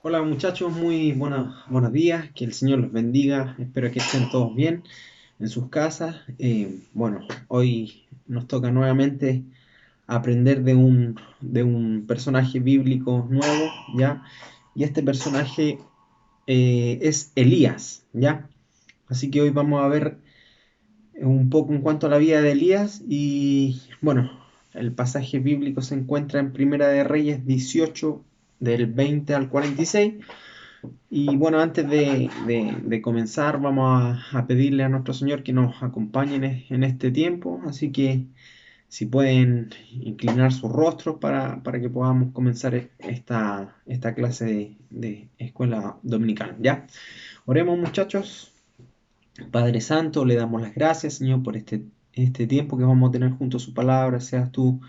Hola muchachos, muy buenos días, que el Señor los bendiga, espero que estén todos bien en sus casas. Hoy nos toca nuevamente aprender de un personaje bíblico nuevo, ¿ya? Y este personaje es Elías, ¿ya? Así que hoy vamos a ver un poco en cuanto a la vida de Elías y bueno, el pasaje bíblico se encuentra en Primera de Reyes 18 del 20 al 46. Y bueno, antes de comenzar, vamos a pedirle a nuestro Señor que nos acompañe en este tiempo. Así que si pueden inclinar sus rostros para que podamos comenzar esta clase de escuela dominical. ¿Ya? Oremos, muchachos. Padre Santo, le damos las gracias, Señor, por este tiempo que vamos a tener junto a su palabra. Seas tú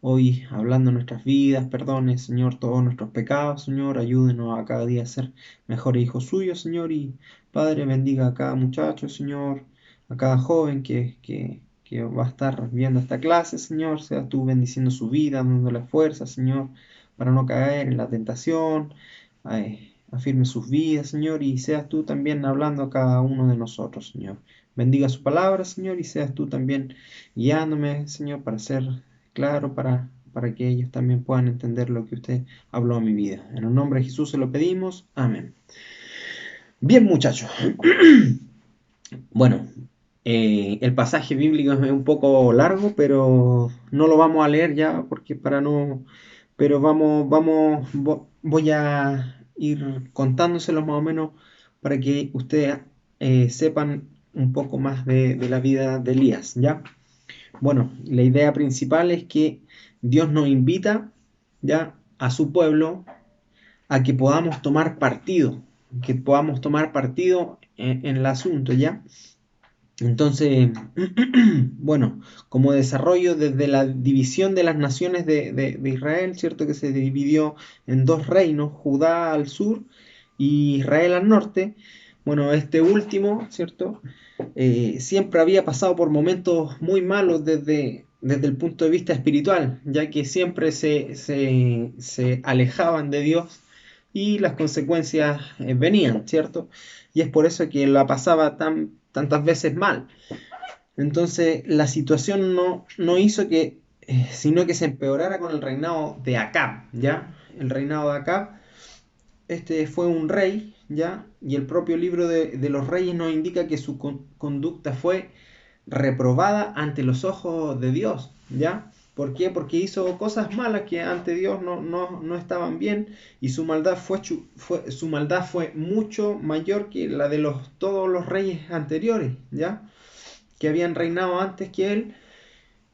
hoy hablando en nuestras vidas, perdone, Señor, todos nuestros pecados, Señor, ayúdenos a cada día a ser mejores hijos suyos, Señor, y Padre, bendiga a cada muchacho, Señor, a cada joven que va a estar viendo esta clase, Señor, seas tú bendiciendo su vida, dándole fuerza, Señor, para no caer en la tentación, afirme sus vidas, Señor, y seas tú también hablando a cada uno de nosotros, Señor. Bendiga su palabra, Señor, y seas tú también guiándome, Señor, para ser claro, para que ellos también puedan entender lo que usted habló a mi vida. En el nombre de Jesús se lo pedimos. Amén. Bien, muchachos. Bueno, el pasaje bíblico es un poco largo, pero no lo vamos a leer ya, porque para no... Pero voy a ir contándoselos más o menos para que ustedes sepan un poco más de la vida de Elías, ¿ya? Bueno, la idea principal es que Dios nos invita ya a su pueblo a que podamos tomar partido en el asunto, ¿ya? Entonces, bueno, como desarrollo desde la división de las naciones de Israel, ¿cierto? Que se dividió en dos reinos, Judá al sur y Israel al norte. Bueno, este último, ¿cierto? Siempre había pasado por momentos muy malos desde el punto de vista espiritual, ya que siempre se alejaban de Dios y las consecuencias venían, ¿cierto? Y es por eso que la pasaba tantas veces mal. Entonces la situación no hizo sino que se empeorara con el reinado de Acab, ¿ya? El reinado de Acab, este fue un rey, ¿ya? Y el propio libro de los reyes nos indica que su conducta fue reprobada ante los ojos de Dios, ¿ya? ¿Por qué? Porque hizo cosas malas que ante Dios no estaban bien y su maldad fue mucho mayor que la de todos los reyes anteriores, ¿ya? Que habían reinado antes que él,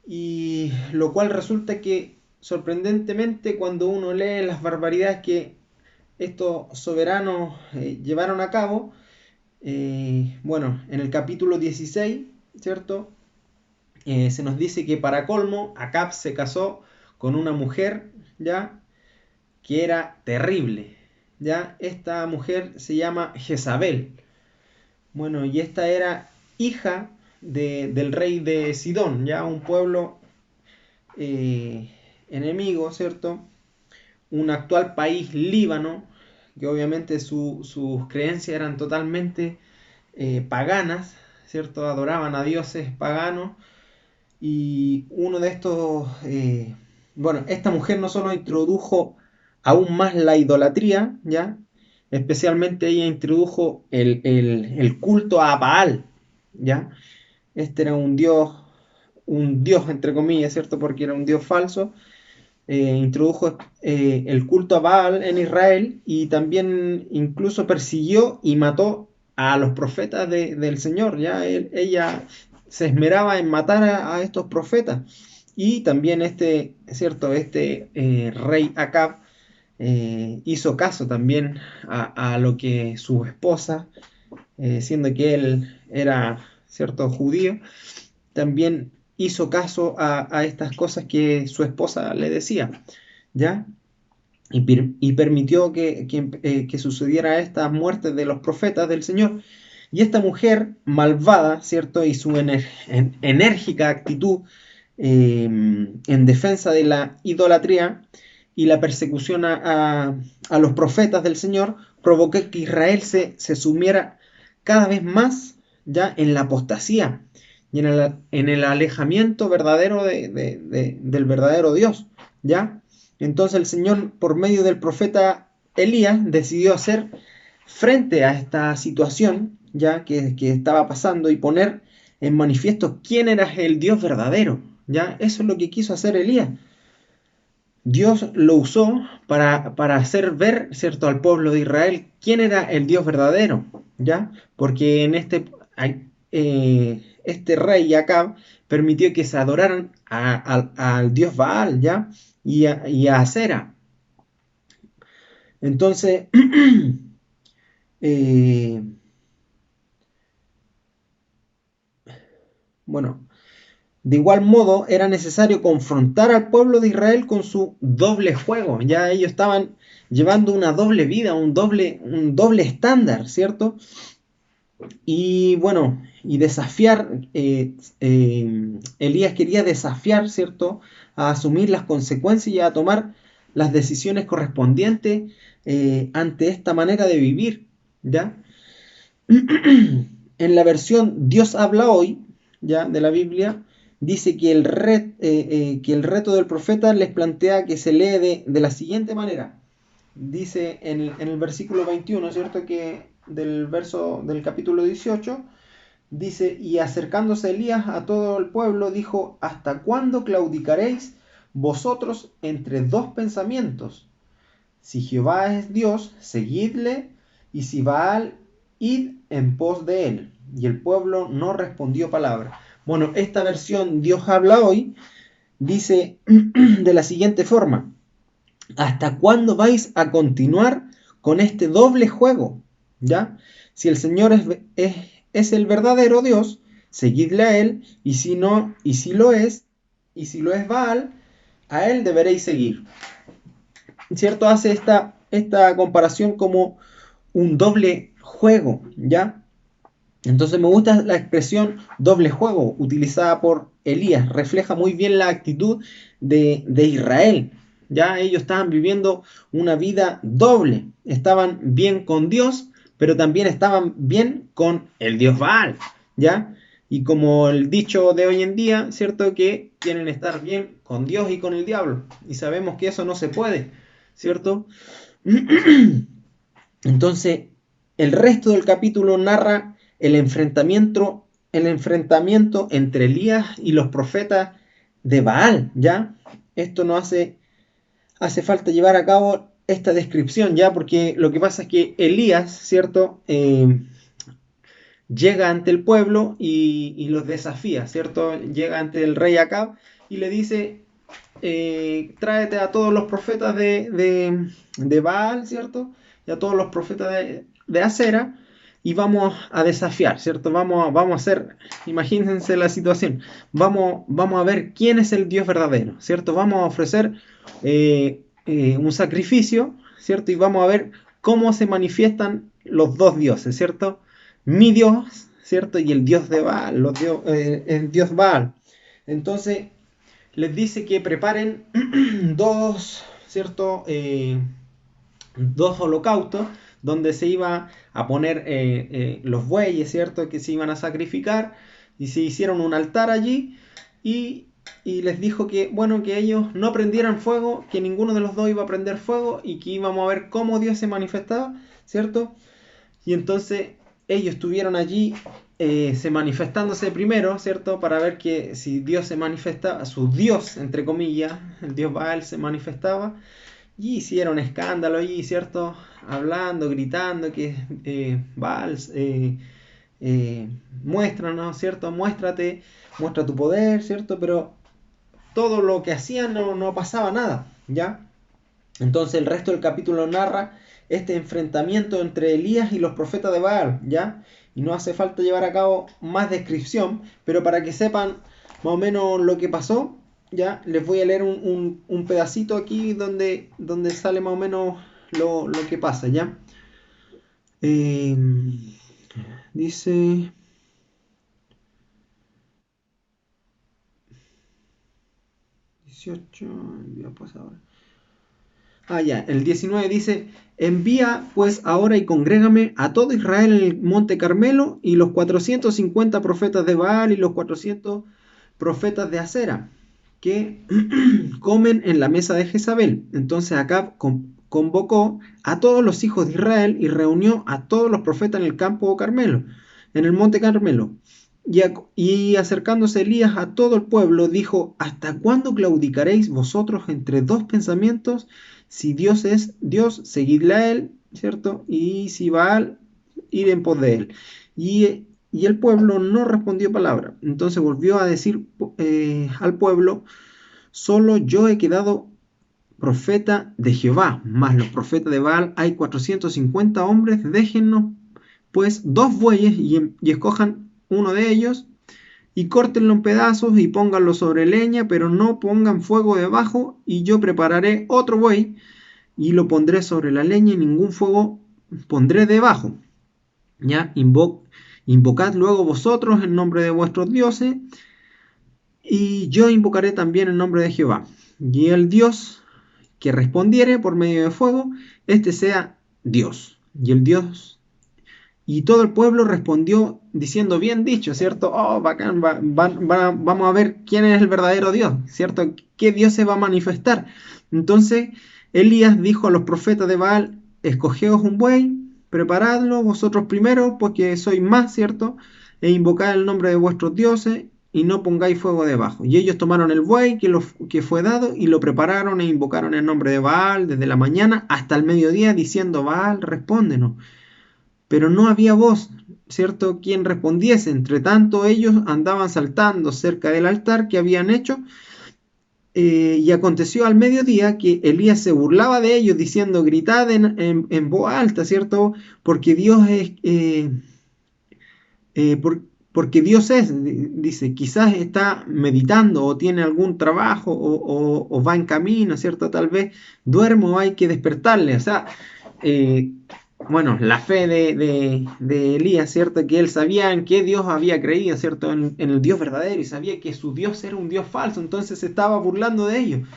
y lo cual resulta que sorprendentemente cuando uno lee las barbaridades que estos soberanos llevaron a cabo, bueno, en el capítulo 16, ¿cierto? Se nos dice que para colmo, Acab se casó con una mujer, ¿ya? Que era terrible, ¿ya? Esta mujer se llama Jezabel. Bueno, y esta era hija del rey de Sidón, ¿ya? Un pueblo eh, enemigo, ¿cierto? Un actual país, Líbano, que obviamente sus creencias eran totalmente paganas, ¿cierto? Adoraban a dioses paganos. Y uno de estos, bueno, esta mujer no solo introdujo aún más la idolatría, ¿ya? Especialmente ella introdujo el culto a Baal, ¿ya? Este era un dios entre comillas, ¿cierto? Porque era un dios falso. Introdujo el culto a Baal en Israel y también incluso persiguió y mató a los profetas del Señor. ¿Ya? Ella se esmeraba en matar a estos profetas. Y también este rey Acab hizo caso también a lo que su esposa, siendo que él era cierto judío, también hizo caso a estas cosas que su esposa le decía, ¿ya? Y permitió que sucediera esta muerte de los profetas del Señor. Y esta mujer malvada, ¿cierto? Y su enérgica actitud en defensa de la idolatría y la persecución a los profetas del Señor provocó que Israel se sumiera cada vez más ya en la apostasía y en el alejamiento verdadero del verdadero Dios, ¿ya? Entonces el Señor, por medio del profeta Elías, decidió hacer frente a esta situación ya que estaba pasando y poner en manifiesto quién era el Dios verdadero, ¿ya? Eso es lo que quiso hacer Elías. Dios lo usó para hacer ver, ¿cierto?, al pueblo de Israel quién era el Dios verdadero, ¿ya? Porque en este rey Acab permitió que se adoraran al Dios Baal, ¿ya? Y a Acera. Entonces, eh, bueno, de igual modo, era necesario confrontar al pueblo de Israel con su doble juego. Ya ellos estaban llevando una doble vida, un doble estándar, ¿cierto? Y bueno, y desafiar, Elías quería desafiar, ¿cierto? A asumir las consecuencias y a tomar las decisiones correspondientes ante esta manera de vivir, ¿ya? En la versión Dios habla hoy, ya, de la Biblia, dice que el reto del profeta les plantea que se lee de la siguiente manera. Dice en el versículo 21, ¿cierto? Que del verso del capítulo 18, dice, y acercándose Elías a todo el pueblo, dijo, ¿hasta cuándo claudicaréis vosotros entre dos pensamientos? Si Jehová es Dios, seguidle, y si Baal, id en pos de él. Y el pueblo no respondió palabra. Bueno, esta versión Dios habla hoy dice de la siguiente forma: ¿hasta cuándo vais a continuar con este doble juego? ¿Ya? Si el Señor es el verdadero Dios, seguidle a él, y si no, y si lo es Baal, a él deberéis seguir. ¿Cierto? Hace esta comparación como un doble juego, ¿ya? Entonces me gusta la expresión doble juego utilizada por Elías, refleja muy bien la actitud de Israel, ¿ya? Ellos estaban viviendo una vida doble, estaban bien con Dios, pero también estaban bien con el Dios Baal, ¿ya? Y como el dicho de hoy en día, ¿cierto? Que quieren estar bien con Dios y con el diablo, y sabemos que eso no se puede, ¿cierto? Entonces, el resto del capítulo narra el enfrentamiento entre Elías y los profetas de Baal, ¿ya? Esto no hace falta llevar a cabo esta descripción, ¿ya? Porque lo que pasa es que Elías, ¿cierto? Llega ante el pueblo y los desafía, ¿cierto? Llega ante el rey Acab y le dice, tráete a todos los profetas de Baal, ¿cierto? Y a todos los profetas de Acera y vamos a desafiar, ¿cierto? Vamos a hacer, imagínense la situación, vamos a ver quién es el Dios verdadero, ¿cierto? Vamos a ofrecer un sacrificio, ¿cierto? Y vamos a ver cómo se manifiestan los dos dioses, ¿cierto? Mi Dios, ¿cierto? Y el Dios de Baal, el Dios Baal. Entonces, les dice que preparen dos, ¿cierto? Dos holocaustos donde se iba a poner los bueyes, ¿cierto? Que se iban a sacrificar y se hicieron un altar allí y les dijo que, bueno, que ellos no prendieran fuego, que ninguno de los dos iba a prender fuego y que íbamos a ver cómo Dios se manifestaba, ¿cierto? Y entonces ellos estuvieron allí se manifestándose primero, ¿cierto? Para ver que si Dios se manifestaba, su Dios, entre comillas, el Dios Baal se manifestaba, y hicieron escándalo allí, ¿cierto? Hablando, gritando que Baal, muéstranos, ¿cierto? Muéstrate, muestra tu poder, ¿cierto? Pero todo lo que hacían no pasaba nada, ¿ya? Entonces el resto del capítulo narra este enfrentamiento entre Elías y los profetas de Baal, ¿ya? Y no hace falta llevar a cabo más descripción, pero para que sepan más o menos lo que pasó, ¿ya? Les voy a leer un pedacito aquí donde sale más o menos lo que pasa, ¿ya? Eh, dice... 18, ya pues ahora. Ya, el 19 dice, envía pues ahora y congrégame a todo Israel en el monte Carmelo y los 450 profetas de Baal y los 400 profetas de Acera que comen en la mesa de Jezabel. Entonces Acab convocó a todos los hijos de Israel y reunió a todos los profetas en el campo Carmelo, en el monte Carmelo. Y acercándose Elías a todo el pueblo, dijo, ¿hasta cuándo claudicaréis vosotros entre dos pensamientos? Si Dios es Dios, seguidle a él, ¿cierto? Y si Baal, ir en pos de él. Y el pueblo no respondió palabra. Entonces volvió a decir al pueblo, solo yo he quedado profeta de Jehová, más los profetas de Baal hay 450 hombres, déjennos pues dos bueyes y escojan uno de ellos y córtenlo en pedazos y pónganlo sobre leña, pero no pongan fuego debajo, y yo prepararé otro buey y lo pondré sobre la leña y ningún fuego pondré debajo. Ya, invocad luego vosotros en nombre de vuestros dioses, y yo invocaré también en nombre de Jehová. Y el Dios que respondiere por medio de fuego, este sea Dios. Y el Dios y todo el pueblo respondió diciendo, bien dicho, ¿cierto? Oh, bacán, vamos a ver quién es el verdadero Dios, ¿cierto? ¿Qué Dios se va a manifestar? Entonces Elías dijo a los profetas de Baal, escogeos un buey, preparadlo vosotros primero, porque sois más, ¿cierto? E invocad el nombre de vuestros dioses y no pongáis fuego debajo. Y ellos tomaron el buey que fue dado y lo prepararon e invocaron el nombre de Baal desde la mañana hasta el mediodía, diciendo, Baal, respóndenos. Pero no había voz, ¿cierto?, quien respondiese. Entre tanto ellos andaban saltando cerca del altar que habían hecho, y aconteció al mediodía que Elías se burlaba de ellos, diciendo, gritad en voz alta, ¿cierto?, porque Dios es... porque Dios es, dice, quizás está meditando o tiene algún trabajo o va en camino, ¿cierto? Tal vez duermo o hay que despertarle. O sea, eh, bueno, la fe de Elías, ¿cierto? Que él sabía en qué Dios había creído, ¿cierto? En el Dios verdadero, y sabía que su Dios era un Dios falso, entonces se estaba burlando de ellos.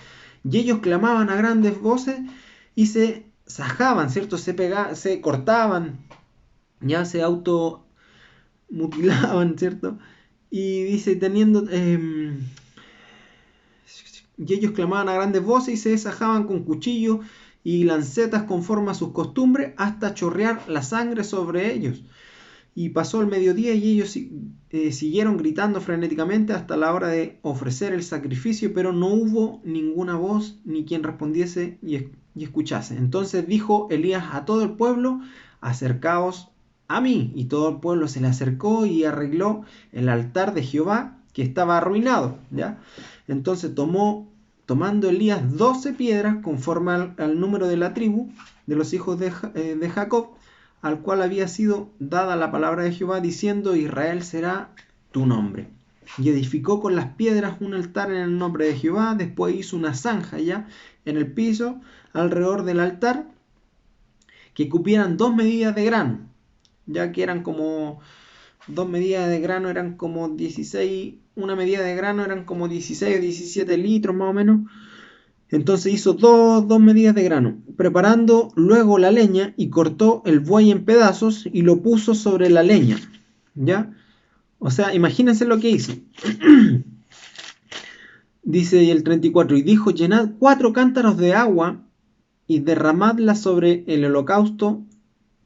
Y ellos clamaban a grandes voces y se sajaban, ¿cierto? Se cortaban, ya se mutilaban, ¿cierto? Y dice, y ellos clamaban a grandes voces y se desajaban con cuchillos y lancetas conforme a sus costumbres hasta chorrear la sangre sobre ellos. Y pasó el mediodía y ellos siguieron gritando frenéticamente hasta la hora de ofrecer el sacrificio, pero no hubo ninguna voz ni quien respondiese y escuchase. Entonces dijo Elías a todo el pueblo, acercaos a mí. Y todo el pueblo se le acercó y arregló el altar de Jehová que estaba arruinado, ¿ya? Entonces tomando Elías 12 piedras conforme al número de la tribu de los hijos de Jacob, al cual había sido dada la palabra de Jehová, diciendo, Israel será tu nombre. Y edificó con las piedras un altar en el nombre de Jehová, después hizo una zanja ya en el piso alrededor del altar, que cupieran 2 medidas de grano, ya que eran como 2 medidas de grano, eran como 16, una medida de grano eran como 16 o 17 litros más o menos. Entonces hizo dos medidas de grano, preparando luego la leña y cortó el buey en pedazos y lo puso sobre la leña, ¿ya? O sea, imagínense lo que hizo. Dice el 34, y dijo, llenad 4 cántaros de agua y derramadla sobre el holocausto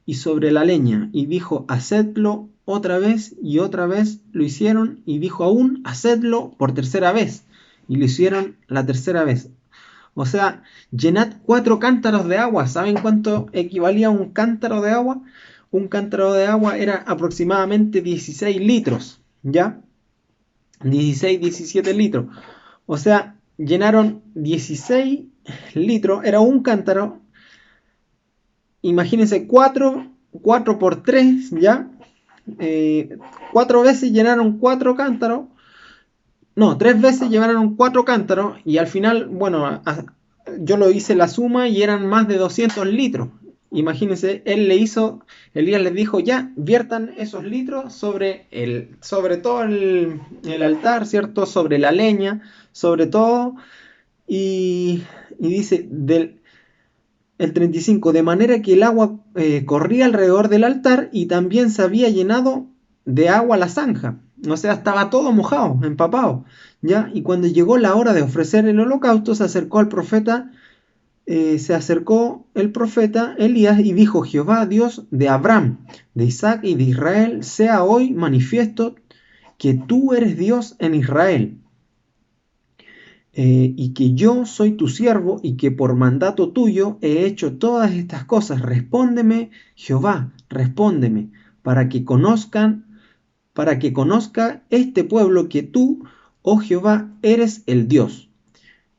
y sobre la leña. Y dijo, hacedlo otra vez, y otra vez lo hicieron, y dijo aún, hacedlo por tercera vez. Y lo hicieron la tercera vez. O sea, llenad 4 cántaros de agua. ¿Saben cuánto equivalía un cántaro de agua? Un cántaro de agua era aproximadamente 16 litros, ¿ya? 16, 17 litros. O sea, llenaron 16 litros, era un cántaro. Imagínense, 4 por 3, ¿ya? 4 veces llenaron 4 cántaros. No, 3 veces llevaron 4 cántaros y al final, bueno, yo lo hice la suma y eran más de 200 litros. Imagínense, Elías les dijo, ya, viertan esos litros sobre todo el altar, ¿cierto? Sobre la leña, sobre todo. Y dice, El 35, de manera que el agua corría alrededor del altar y también se había llenado de agua la zanja. O sea, estaba todo mojado, empapado. ¿Ya? Y cuando llegó la hora de ofrecer el holocausto, se acercó el profeta Elías y dijo: Jehová, Dios de Abraham, de Isaac y de Israel, sea hoy manifiesto que tú eres Dios en Israel, y que yo soy tu siervo y que por mandato tuyo he hecho todas estas cosas. Respóndeme, Jehová, respóndeme, para que conozca este pueblo que tú, oh Jehová, eres el Dios,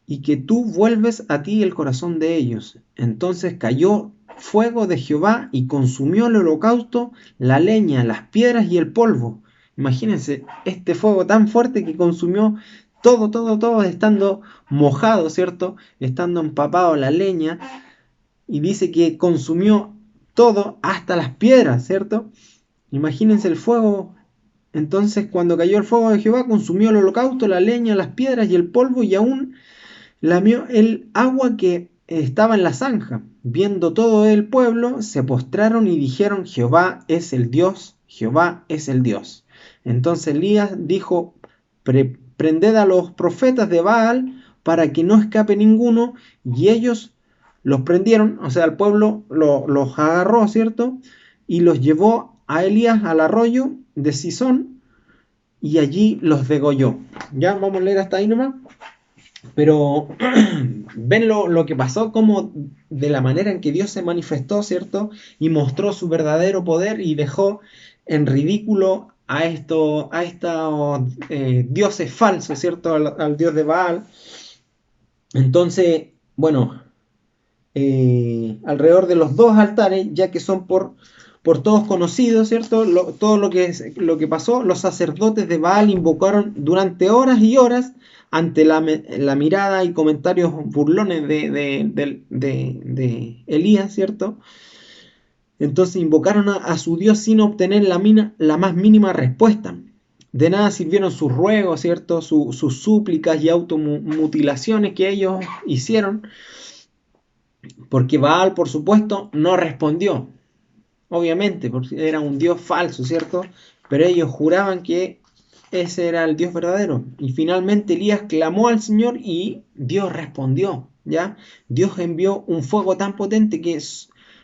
y que tú vuelves a ti el corazón de ellos. Entonces cayó fuego de Jehová y consumió el holocausto, la leña, las piedras y el polvo. Imagínense este fuego tan fuerte que consumió todo, todo, todo, estando mojado, ¿cierto? Estando empapado la leña, y dice que consumió todo, hasta las piedras, ¿cierto? Imagínense el fuego. Entonces, cuando cayó el fuego de Jehová, consumió el holocausto, la leña, las piedras y el polvo, y aún lamió el agua que estaba en la zanja. Viendo todo el pueblo, se postraron y dijeron: Jehová es el Dios, Jehová es el Dios. Entonces Elías dijo: Prended a los profetas de Baal para que no escape ninguno. Y ellos los prendieron, o sea, el pueblo los agarró, ¿cierto? Y los llevó a Elías al arroyo de Sison y allí los degolló. Ya, vamos a leer hasta ahí nomás. Pero ven lo que pasó, como de la manera en que Dios se manifestó, ¿cierto? Y mostró su verdadero poder y dejó en ridículo a estos dioses falsos, ¿cierto? Al dios de Baal. Entonces, bueno, alrededor de los dos altares, ya que son por todos conocidos, ¿cierto? Todo lo que pasó, los sacerdotes de Baal invocaron durante horas y horas ante la mirada y comentarios burlones de Elías, ¿cierto? Entonces invocaron a su Dios sin obtener la más mínima respuesta. De nada sirvieron sus ruegos, ¿cierto? Sus súplicas y automutilaciones que ellos hicieron, porque Baal, por supuesto, no respondió. Obviamente, porque era un Dios falso, ¿cierto? Pero ellos juraban que ese era el Dios verdadero. Y finalmente Elías clamó al Señor y Dios respondió, ¿ya? Dios envió un fuego tan potente que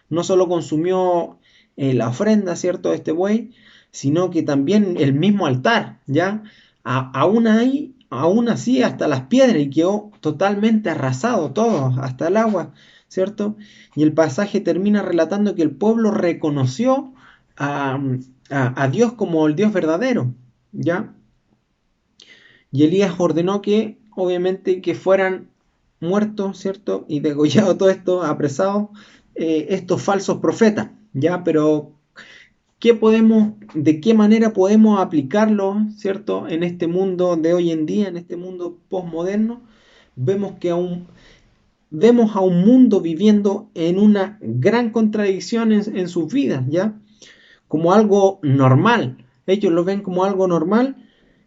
no solo consumió la ofrenda, ¿cierto?, de este buey, sino que también el mismo altar, ¿ya? Aún así, hasta las piedras, y quedó totalmente arrasado todo, hasta el agua, ¿cierto? Y el pasaje termina relatando que el pueblo reconoció a, a Dios como el Dios verdadero, ¿ya? Y Elías ordenó que, obviamente, que fueran muertos, ¿cierto? Y degollados todo esto, apresados, estos falsos profetas, ¿ya? Pero, de qué manera podemos aplicarlo, ¿cierto? En este mundo de hoy en día, en este mundo postmoderno, vemos que vemos a un mundo viviendo en una gran contradicción en sus vidas, ¿ya? Como algo normal. Ellos lo ven como algo normal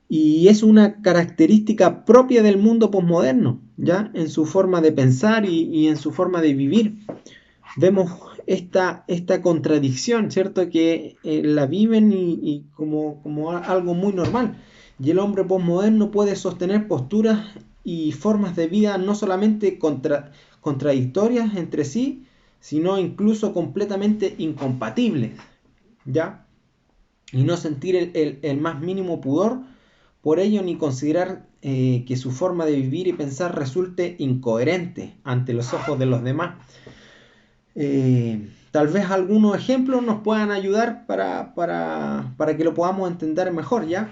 y es una característica propia del mundo posmoderno, ¿ya? En su forma de pensar y en su forma de vivir. Vemos esta contradicción, ¿cierto? Que la viven y como algo muy normal. Y el hombre posmoderno puede sostener posturas y formas de vida no solamente contradictorias entre sí, sino incluso completamente incompatibles, ¿ya? Y no sentir el más mínimo pudor por ello, ni considerar que su forma de vivir y pensar resulte incoherente ante los ojos de los demás. Tal vez algunos ejemplos nos puedan ayudar para que lo podamos entender mejor, ¿ya?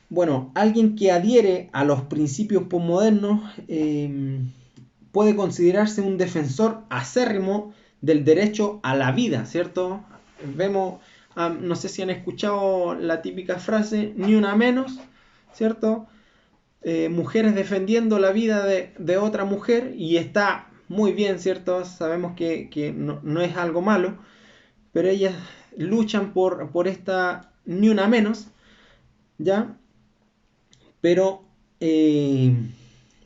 Bueno, alguien que adhiere a los principios posmodernos puede considerarse un defensor acérrimo del derecho a la vida, ¿cierto? Vemos, no sé si han escuchado la típica frase, ni una menos, ¿cierto? Mujeres defendiendo la vida de otra mujer, y está muy bien, ¿cierto? Sabemos que no es algo malo, pero ellas luchan por esta ni una menos, ¿ya? Pero, eh,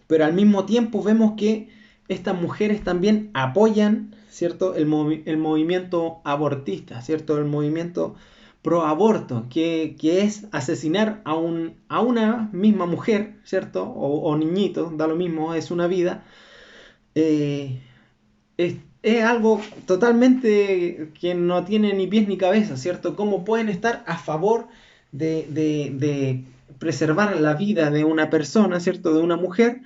pero al mismo tiempo vemos que estas mujeres también apoyan, ¿cierto? El movimiento abortista, ¿cierto? El movimiento pro aborto, que es asesinar a una misma mujer, ¿cierto? O niñito, da lo mismo, es una vida. Eh, es algo totalmente que no tiene ni pies ni cabeza, ¿cierto? ¿Cómo pueden estar a favor de preservar la vida de una persona, ¿cierto? De una mujer,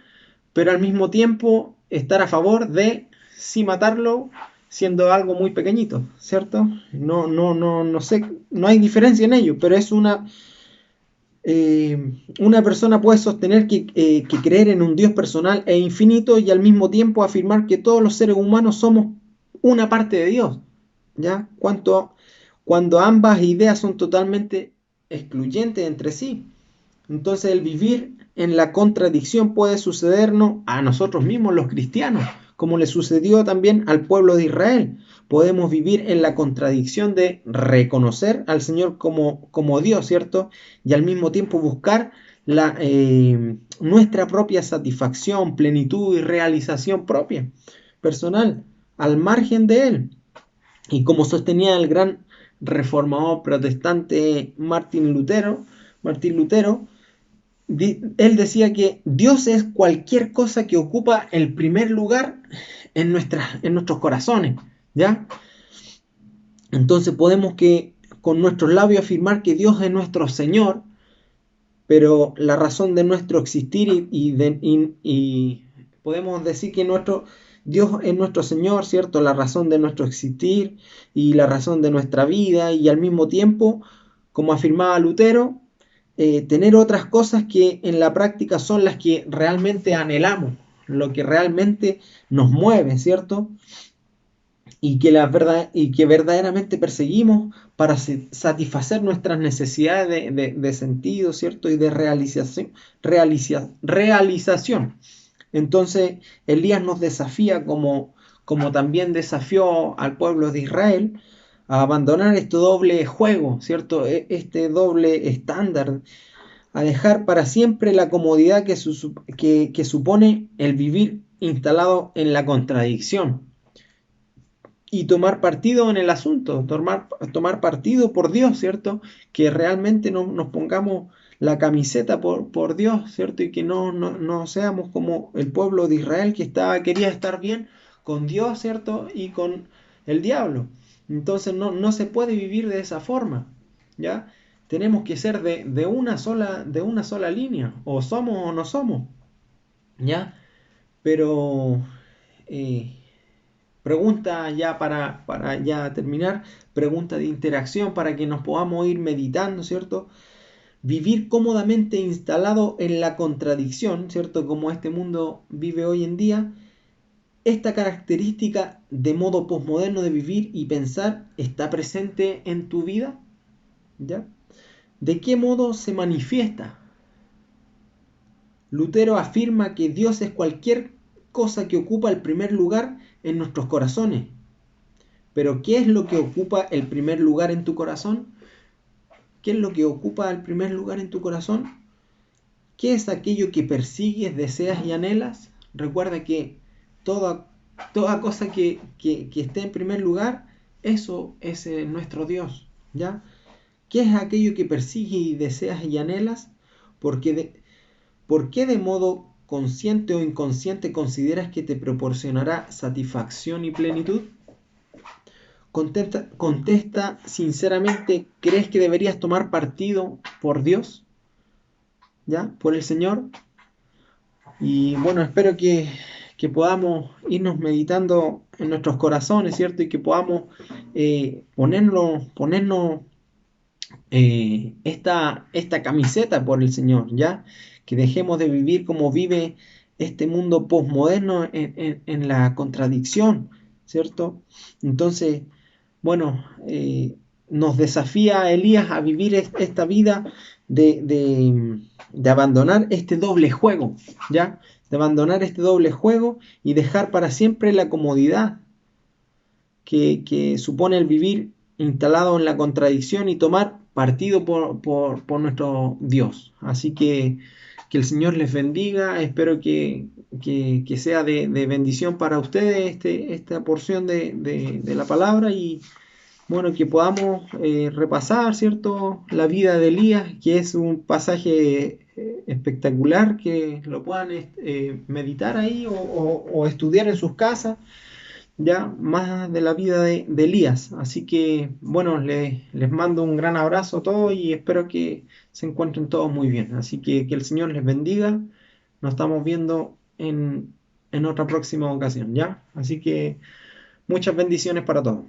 pero al mismo tiempo estar a favor de sí matarlo siendo algo muy pequeñito, ¿cierto? No sé, no hay diferencia en ello, pero es una persona puede sostener que creer en un Dios personal e infinito y al mismo tiempo afirmar que todos los seres humanos somos una parte de Dios, ¿ya? Cuando ambas ideas son totalmente excluyentes entre sí. Entonces el vivir en la contradicción puede sucedernos a nosotros mismos, los cristianos, como le sucedió también al pueblo de Israel. Podemos vivir en la contradicción de reconocer al Señor como Dios, ¿cierto? Y al mismo tiempo buscar nuestra propia satisfacción, plenitud y realización propia, personal, al margen de Él. Y como sostenía el gran reformador protestante Martín Lutero, él decía que Dios es cualquier cosa que ocupa el primer lugar en nuestros corazones, ¿ya? Entonces podemos que con nuestros labios afirmar que Dios es nuestro Señor, pero la razón de nuestro existir y podemos decir que Dios es nuestro Señor, ¿cierto? La razón de nuestro existir y la razón de nuestra vida y al mismo tiempo, como afirmaba Lutero, tener otras cosas que en la práctica son las que realmente anhelamos, lo que realmente nos mueve, ¿cierto? Y que verdaderamente perseguimos para satisfacer nuestras necesidades de sentido, ¿cierto? Y de realización. Entonces, Elías nos desafía como también desafió al pueblo de Israel a abandonar este doble juego, ¿cierto? Este doble estándar, a dejar para siempre la comodidad que supone el vivir instalado en la contradicción y tomar partido en el asunto, tomar partido por Dios, ¿cierto? Que realmente nos pongamos la camiseta por Dios, ¿cierto? Y que no seamos como el pueblo de Israel que quería estar bien con Dios, ¿cierto? Y con el diablo. Entonces no se puede vivir de esa forma, ¿ya? Tenemos que ser de una sola línea, o somos o no somos, ¿ya? Pero eh, pregunta ya para ya terminar, pregunta de interacción para que nos podamos ir meditando, ¿cierto? Vivir cómodamente instalado en la contradicción, ¿cierto? Como este mundo vive hoy en día, esta característica de modo posmoderno de vivir y pensar está presente en tu vida, ¿ya? ¿De qué modo se manifiesta? Lutero afirma que Dios es cualquier cosa que ocupa el primer lugar en nuestros corazones. Pero ¿qué es lo que ocupa el primer lugar en tu corazón? ¿Qué es lo que ocupa el primer lugar en tu corazón? ¿Qué es aquello que persigues, deseas y anhelas? Recuerda que toda, toda cosa que esté en primer lugar, eso es nuestro Dios, ¿ya? ¿Qué es aquello que persigues y deseas y anhelas? Porque ¿Por qué de modo consciente o inconsciente consideras que te proporcionará satisfacción y plenitud? Contesta sinceramente, ¿crees que deberías tomar partido por Dios? ¿Ya? ¿Por el Señor? Y bueno, espero que podamos irnos meditando en nuestros corazones, ¿cierto? Y que podamos ponernos esta camiseta por el Señor, ¿ya? Que dejemos de vivir como vive este mundo posmoderno en la contradicción, ¿cierto? Entonces, bueno, nos desafía Elías a vivir esta vida de abandonar este doble juego, ¿ya? De abandonar este doble juego y dejar para siempre la comodidad que supone el vivir instalado en la contradicción y tomar partido por nuestro Dios. Así que Que el Señor les bendiga. Espero que sea de bendición para ustedes esta porción de la palabra y bueno, que podamos repasar, ¿cierto? La vida de Elías, que es un pasaje espectacular, que lo puedan meditar ahí o estudiar en sus casas, ya más de la vida de Elías. Así que, bueno, les mando un gran abrazo a todos y espero que se encuentren todos muy bien. Así que el Señor les bendiga. Nos estamos viendo en otra próxima ocasión, ¿ya? Así que muchas bendiciones para todos.